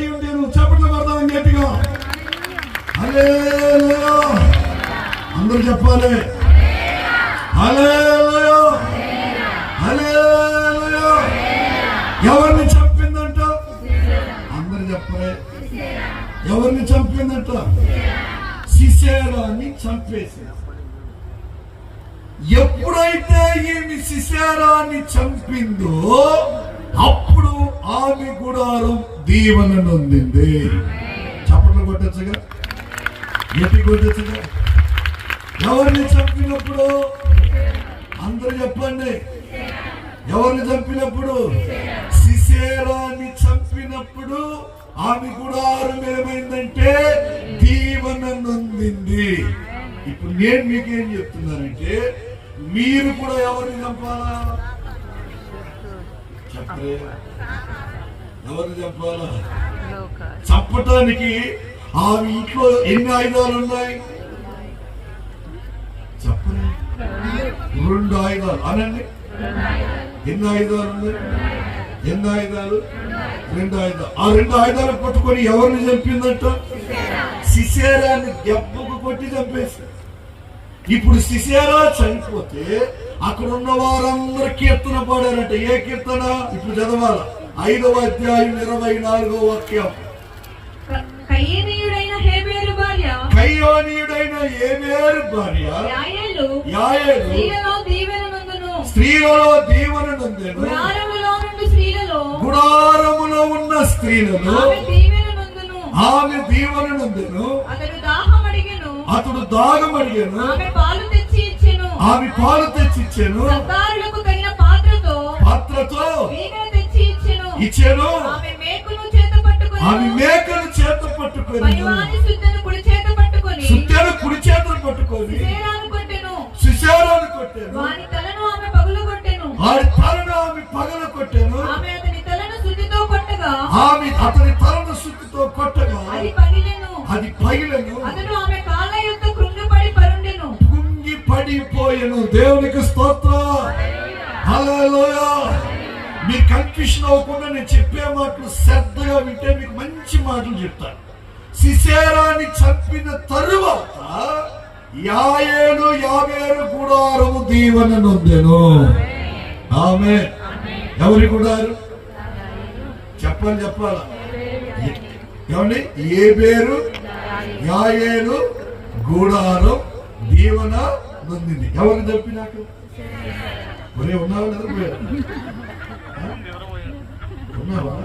అయి ఉండి నువ్వు చప్పట్లు కొడతావు గట్టిగా. హల్లెలూయా అందరూ చెప్పాలి. హల్లెలూయా హల్లెలూయా. ఎవరిని చంపిందంట? అందరూ చెప్పలే. ఎవరిని చంపిందంట? సిసేరాని చంపేసి. ఎప్పుడైతే ఈమె సిసేరాని చంపిందో అప్పుడు ఆమె గుడారం దీవెన నొందింది. చప్పట్లు కొట్టచ్చుగా, ఎట్టి కొట్టచ్చుగా. ఎవరిని చంపినప్పుడు? అందరూ చెప్పండి. ఎవరిని చంపినప్పుడు? సిసేరాని చంపినప్పుడు ఆమె గుడారం ఏమైందంటే దీవెన నొందింది. ఇప్పుడు నేను మీకేం చెప్తున్నానంటే మీరు కూడా ఎవరిని చంపాలా? చెప్పరే, ఎవరిని చంపాలా? చంపటానికి ఆమె ఇంట్లో ఎన్ని ఆయుధాలు ఉన్నాయి? చెప్పరే. 2 ఆయుధాలు అనండి. ఎన్ని ఆయుధాలు ఉన్నాయి? ఎన్ని ఆయుధాలు? 2 ఆయుధాలు. ఆ 2 ఆయుధాలు పట్టుకొని ఎవరిని చంపిందంట? సిసేరాన్ని దెబ్బకు కొట్టి చంపేసి. ఇప్పుడు సిసేరా చనిపోతే అక్కడ ఉన్న వారందరూ కీర్తన పాడారంట. ఏ కీర్తన? ఇప్పుడు చదవాల. 5వ అధ్యాయం 24వ వాక్యం. కయీనీయుడైన హేబేరు భార్య యాయేలు స్త్రీలలో దీవెన నందును. గుడారములో ఉన్న స్త్రీలలో ఆమె దీవెన నందును. అతడు దాహం అడిగెను. ఆమె పాలు తెచ్చి ఇచ్చెను. పాత్రతో ఇచ్చెను. ఆమె మేకను చేత పట్టుకొని సుత్తెను కుడి చేతులు పట్టుకొని సిసేరాను కొట్టెను. వారి తలను ఆమె పగలగొట్టెను. ఆమె అతని తలను సుత్తితో కొట్టగా అది పగిలెను. అతడు ఆమె కాళ్ళ యొద్ద కృంగి పడిపోయెను. దేవునికి స్తోత్రం. హల్లెలూయా. మీ కన్ఫ్యూషన్ అవ్వకుండా నేను చెప్పే మాటలు శ్రద్ధగా వింటే మీకు మంచి మాటలు చెప్తాను. సిసేరాని చంపిన తరువాత యాయేలు గుడారము దీవెన నొందెను. ఆమేన్. ఎవరి గుడారు? చెప్పాలా? ఏమండి? ఏబేరు యాయేలు గుడారం దీవెన నొందింది. ఎవరిని చెప్పినాక? ఒరే ఉన్నావా లేదా? ఉన్నావా?